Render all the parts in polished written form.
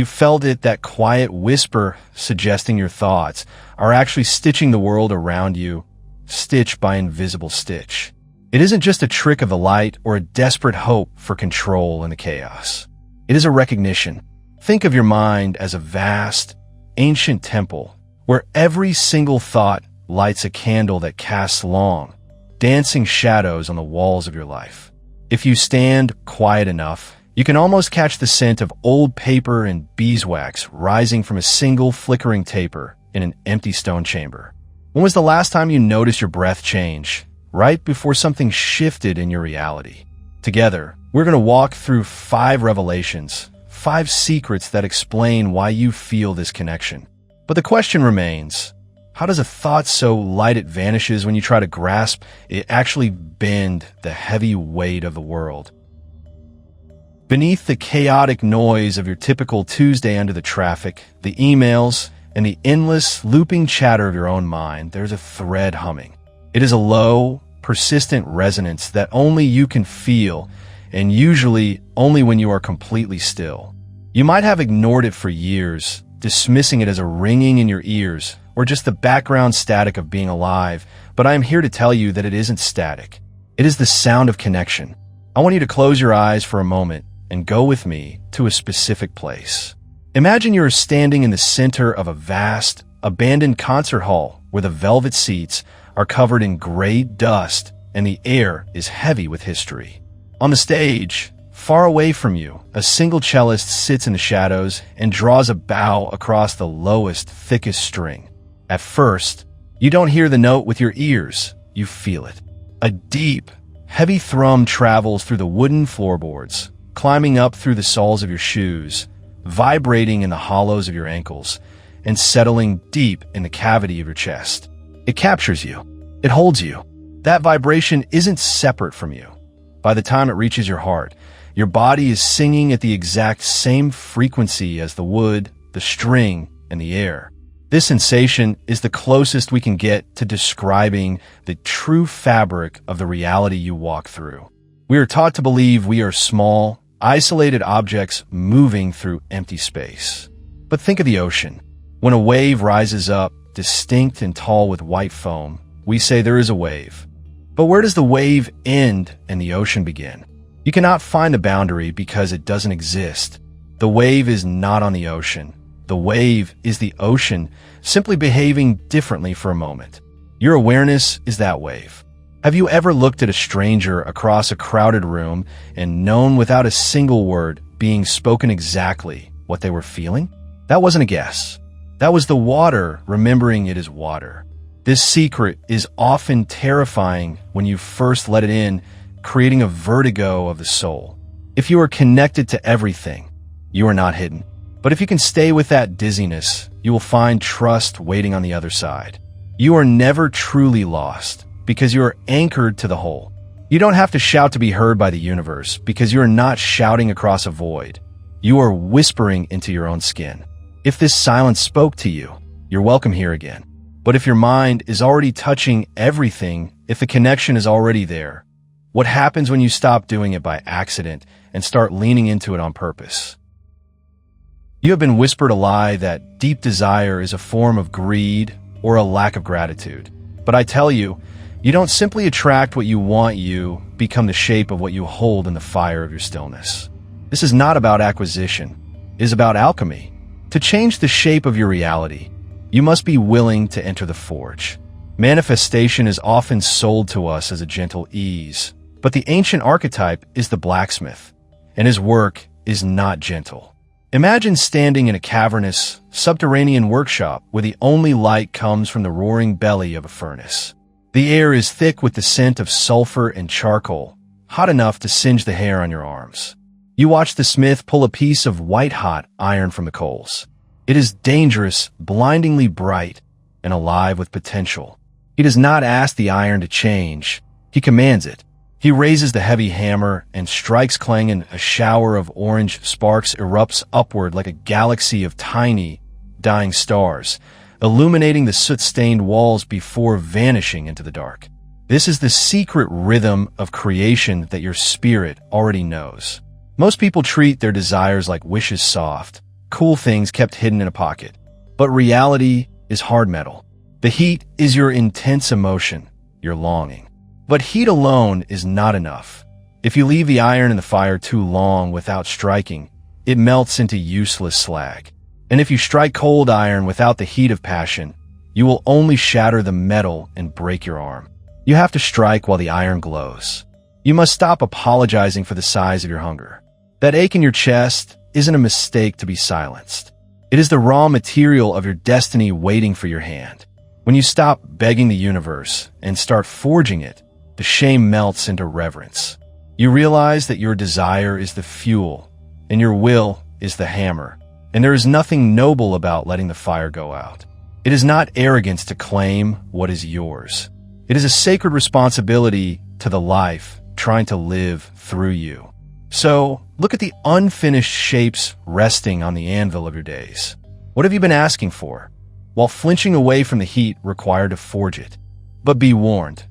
You felt it, that quiet whisper suggesting your thoughts are actually stitching the world around you, stitch by invisible stitch. It isn't just a trick of the light or a desperate hope for control in the chaos. It is a recognition. Think of your mind as a vast, ancient temple where every single thought lights a candle that casts long, dancing shadows on the walls of your life. If you stand quiet enough, you can almost catch the scent of old paper and beeswax rising from a single flickering taper in an empty stone chamber. When was the last time you noticed your breath change, right before something shifted in your reality? Together, we're going to walk through 5 revelations, 5 secrets that explain why you feel this connection. But the question remains, how does a thought so light it vanishes when you try to grasp it actually bend the heavy weight of the world? Beneath the chaotic noise of your typical Tuesday under the traffic, the emails, and the endless, looping chatter of your own mind, there's a thread humming. It is a low, persistent resonance that only you can feel, and usually only when you are completely still. You might have ignored it for years, dismissing it as a ringing in your ears, or just the background static of being alive, but I am here to tell you that it isn't static. It is the sound of connection. I want you to close your eyes for a moment and go with me to a specific place. Imagine you are standing in the center of a vast, abandoned concert hall where the velvet seats are covered in gray dust and the air is heavy with history. On the stage, far away from you, a single cellist sits in the shadows and draws a bow across the lowest, thickest string. At first, you don't hear the note with your ears, you feel it. A deep, heavy thrum travels through the wooden floorboards, climbing up through the soles of your shoes, vibrating in the hollows of your ankles, and settling deep in the cavity of your chest. It captures you. It holds you. That vibration isn't separate from you. By the time it reaches your heart, your body is singing at the exact same frequency as the wood, the string, and the air. This sensation is the closest we can get to describing the true fabric of the reality you walk through. We are taught to believe we are small, isolated objects moving through empty space. But think of the ocean. When a wave rises up, distinct and tall with white foam, we say there is a wave. But where does the wave end and the ocean begin? You cannot find the boundary because it doesn't exist. The wave is not on the ocean. The wave is the ocean simply behaving differently for a moment. Your awareness is that wave. Have you ever looked at a stranger across a crowded room and known without a single word being spoken exactly what they were feeling? That wasn't a guess. That was the water remembering it is water. This secret is often terrifying when you first let it in, creating a vertigo of the soul. If you are connected to everything, you are not hidden. But if you can stay with that dizziness, you will find trust waiting on the other side. You are never truly lost because you are anchored to the whole. You don't have to shout to be heard by the universe because you are not shouting across a void. You are whispering into your own skin. If this silence spoke to you, you're welcome here again. But if your mind is already touching everything, if the connection is already there, what happens when you stop doing it by accident and start leaning into it on purpose? You have been whispered a lie that deep desire is a form of greed or a lack of gratitude. But I tell you, you don't simply attract what you want, you become the shape of what you hold in the fire of your stillness. This is not about acquisition. It is about alchemy. To change the shape of your reality, you must be willing to enter the forge. Manifestation is often sold to us as a gentle ease, but the ancient archetype is the blacksmith, and his work is not gentle. Imagine standing in a cavernous, subterranean workshop where the only light comes from the roaring belly of a furnace. The air is thick with the scent of sulfur and charcoal, hot enough to singe the hair on your arms. You watch the smith pull a piece of white-hot iron from the coals. It is dangerous, blindingly bright, and alive with potential. He does not ask the iron to change. He commands it. He raises the heavy hammer and strikes clanging. A shower of orange sparks erupts upward like a galaxy of tiny, dying stars, illuminating the soot-stained walls before vanishing into the dark. This is the secret rhythm of creation that your spirit already knows. Most people treat their desires like wishes soft, cool things kept hidden in a pocket. But reality is hard metal. The heat is your intense emotion, your longing. But heat alone is not enough. If you leave the iron in the fire too long without striking, it melts into useless slag. And if you strike cold iron without the heat of passion, you will only shatter the metal and break your arm. You have to strike while the iron glows. You must stop apologizing for the size of your hunger. That ache in your chest isn't a mistake to be silenced. It is the raw material of your destiny waiting for your hand. When you stop begging the universe and start forging it, the shame melts into reverence. You realize that your desire is the fuel, and your will is the hammer, and there is nothing noble about letting the fire go out. It is not arrogance to claim what is yours. It is a sacred responsibility to the life trying to live through you. So, look at the unfinished shapes resting on the anvil of your days. What have you been asking for, while flinching away from the heat required to forge it? But be warned,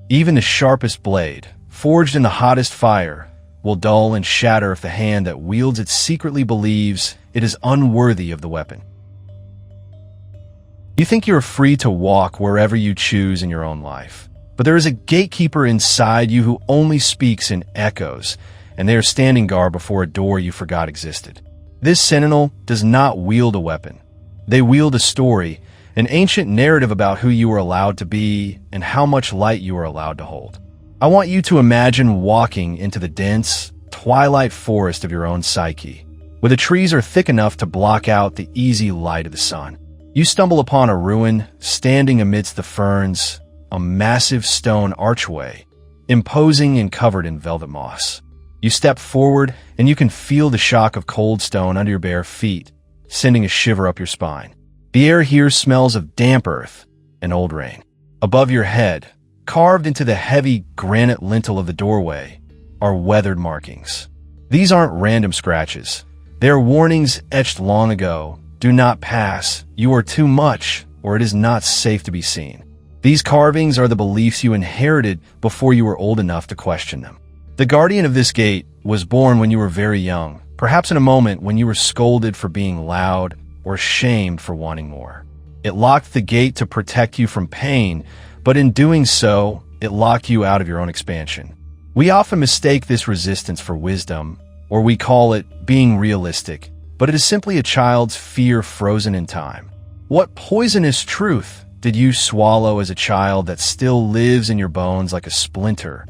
even the sharpest blade, forged in the hottest fire, will dull and shatter if the hand that wields it secretly believes it is unworthy of the weapon. You think you are free to walk wherever you choose in your own life, but there is a gatekeeper inside you who only speaks in echoes, and they are standing guard before a door you forgot existed. This sentinel does not wield a weapon. They wield a story, an ancient narrative about who you are allowed to be and how much light you are allowed to hold. I want you to imagine walking into the dense, twilight forest of your own psyche, where the trees are thick enough to block out the easy light of the sun. You stumble upon a ruin standing amidst the ferns, a massive stone archway, imposing and covered in velvet moss. You step forward, and you can feel the shock of cold stone under your bare feet, sending a shiver up your spine. The air here smells of damp earth and old rain. Above your head, carved into the heavy granite lintel of the doorway, are weathered markings. These aren't random scratches. They are warnings etched long ago. Do not pass. You are too much, or it is not safe to be seen. These carvings are the beliefs you inherited before you were old enough to question them. The guardian of this gate was born when you were very young, perhaps in a moment when you were scolded for being loud or shamed for wanting more. It locked the gate to protect you from pain, but in doing so, it locked you out of your own expansion. We often mistake this resistance for wisdom, or we call it being realistic, but it is simply a child's fear frozen in time. What poisonous truth did you swallow as a child that still lives in your bones like a splinter,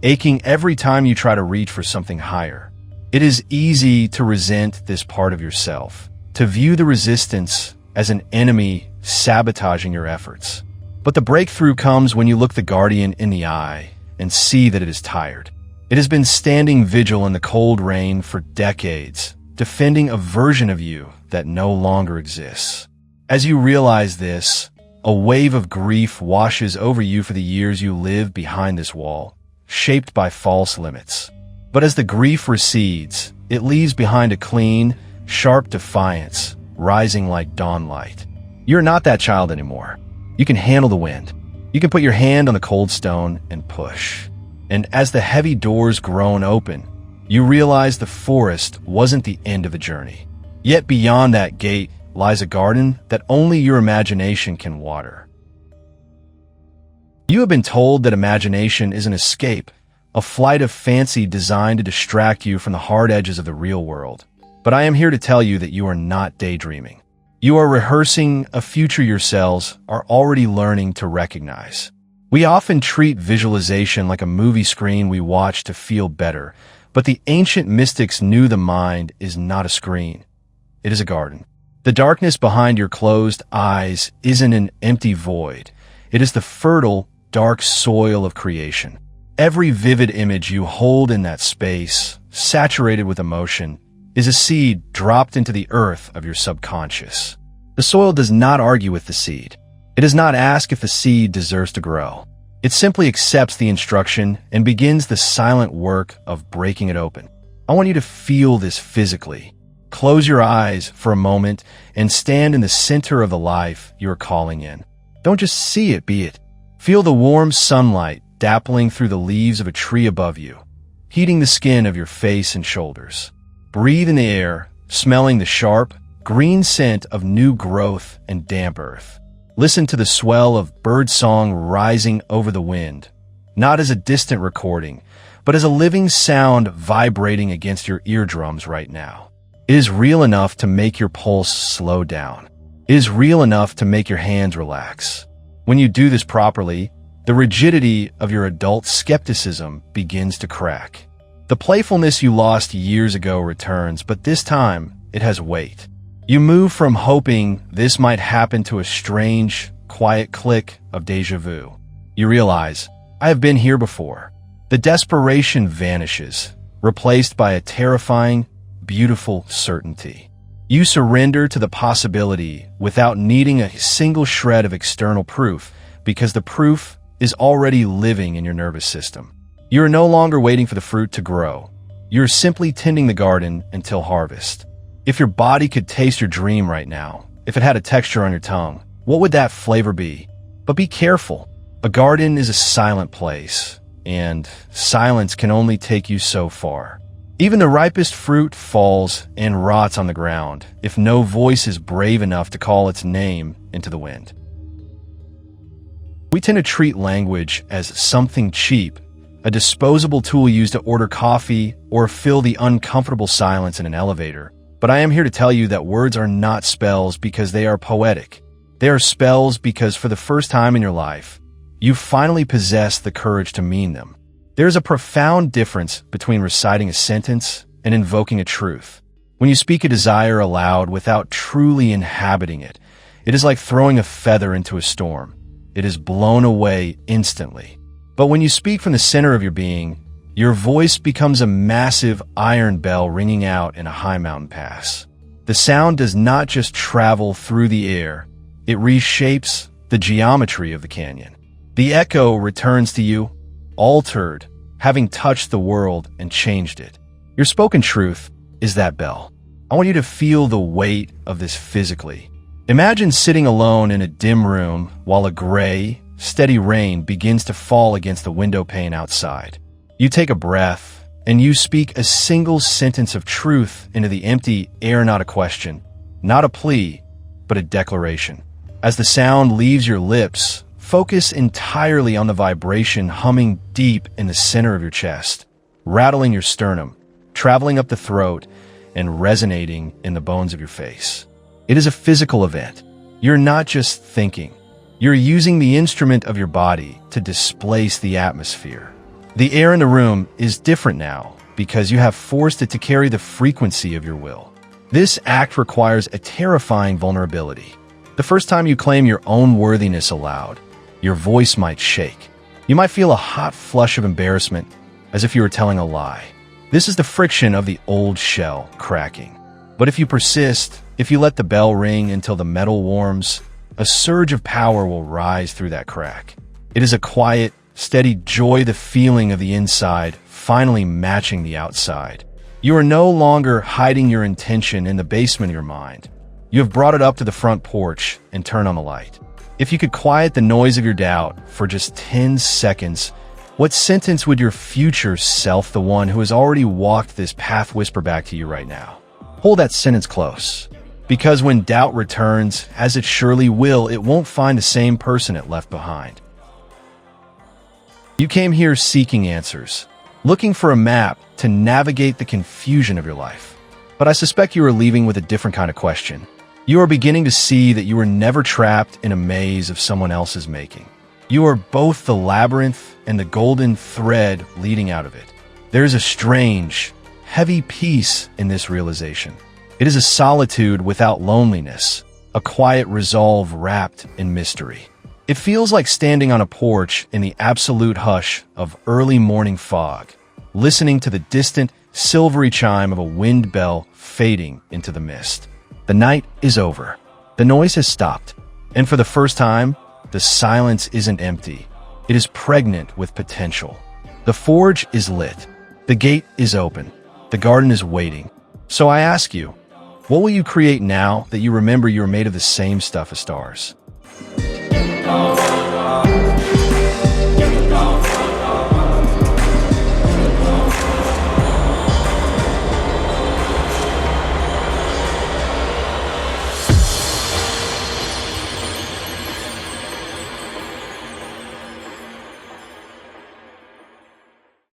aching every time you try to reach for something higher? It is easy to resent this part of yourself, to view the resistance as an enemy sabotaging your efforts. But the breakthrough comes when you look the guardian in the eye and see that it is tired. It has been standing vigil in the cold rain for decades, defending a version of you that no longer exists. As you realize this, a wave of grief washes over you for the years you lived behind this wall, shaped by false limits. But as the grief recedes, it leaves behind a clean, sharp defiance, rising like dawn light. You're not that child anymore. You can handle the wind. You can put your hand on the cold stone and push. And as the heavy doors groan open, you realize the forest wasn't the end of the journey. Yet beyond that gate lies a garden that only your imagination can water. You have been told that imagination is an escape, a flight of fancy designed to distract you from the hard edges of the real world. But I am here to tell you that you are not daydreaming. You are rehearsing a future your cells are already learning to recognize. We often treat visualization like a movie screen we watch to feel better, but the ancient mystics knew the mind is not a screen. It is a garden. The darkness behind your closed eyes isn't an empty void. It is the fertile, dark soil of creation. Every vivid image you hold in that space, saturated with emotion, is a seed dropped into the earth of your subconscious. The soil does not argue with the seed. It does not ask if the seed deserves to grow. It simply accepts the instruction and begins the silent work of breaking it open. I want you to feel this physically. Close your eyes for a moment and stand in the center of the life you are calling in. Don't just see it, be it. Feel the warm sunlight dappling through the leaves of a tree above you, heating the skin of your face and shoulders. Breathe in the air, smelling the sharp, green scent of new growth and damp earth. Listen to the swell of birdsong rising over the wind, not as a distant recording, but as a living sound vibrating against your eardrums right now. It is real enough to make your pulse slow down. It is real enough to make your hands relax. When you do this properly, the rigidity of your adult skepticism begins to crack. The playfulness you lost years ago returns, but this time it has weight. You move from hoping this might happen to a strange, quiet click of déjà vu. You realize, I have been here before. The desperation vanishes, replaced by a terrifying, beautiful certainty. You surrender to the possibility without needing a single shred of external proof, because the proof is already living in your nervous system. You are no longer waiting for the fruit to grow. You're simply tending the garden until harvest. If your body could taste your dream right now, if it had a texture on your tongue, what would that flavor be? But be careful. A garden is a silent place, and silence can only take you so far. Even the ripest fruit falls and rots on the ground if no voice is brave enough to call its name into the wind. We tend to treat language as something cheap, a disposable tool used to order coffee or fill the uncomfortable silence in an elevator. But I am here to tell you that words are not spells because they are poetic. They are spells because for the first time in your life, you finally possess the courage to mean them. There is a profound difference between reciting a sentence and invoking a truth. When you speak a desire aloud without truly inhabiting it, it is like throwing a feather into a storm. It is blown away instantly. But when you speak from the center of your being, your voice becomes a massive iron bell ringing out in a high mountain pass. The sound does not just travel through the air, it reshapes the geometry of the canyon. The echo returns to you, altered, having touched the world and changed it. Your spoken truth is that bell. I want you to feel the weight of this physically. Imagine sitting alone in a dim room while a gray, steady rain begins to fall against the window pane outside. You take a breath, and you speak a single sentence of truth into the empty air, not a question, not a plea, but a declaration. As the sound leaves your lips, focus entirely on the vibration humming deep in the center of your chest, rattling your sternum, traveling up the throat, and resonating in the bones of your face. It is a physical event. You're not just thinking. You're using the instrument of your body to displace the atmosphere. The air in the room is different now because you have forced it to carry the frequency of your will. This act requires a terrifying vulnerability. The first time you claim your own worthiness aloud, your voice might shake. You might feel a hot flush of embarrassment, as if you were telling a lie. This is the friction of the old shell cracking. But if you persist, if you let the bell ring until the metal warms, a surge of power will rise through that crack. It is a quiet, steady joy, the feeling of the inside finally matching the outside. You are no longer hiding your intention in the basement of your mind. You have brought it up to the front porch and turned on the light. If you could quiet the noise of your doubt for just 10 seconds, what sentence would your future self, the one who has already walked this path, whisper back to you right now? Hold that sentence close, because when doubt returns, as it surely will, it won't find the same person it left behind. You came here seeking answers, looking for a map to navigate the confusion of your life. But I suspect you are leaving with a different kind of question. You are beginning to see that you were never trapped in a maze of someone else's making. You are both the labyrinth and the golden thread leading out of it. There is a strange, heavy peace in this realization. It is a solitude without loneliness, a quiet resolve wrapped in mystery. It feels like standing on a porch in the absolute hush of early morning fog, listening to the distant, silvery chime of a wind bell fading into the mist. The night is over. The noise has stopped. And for the first time, the silence isn't empty. It is pregnant with potential. The forge is lit. The gate is open. The garden is waiting. So I ask you, what will you create now that you remember you are made of the same stuff as stars?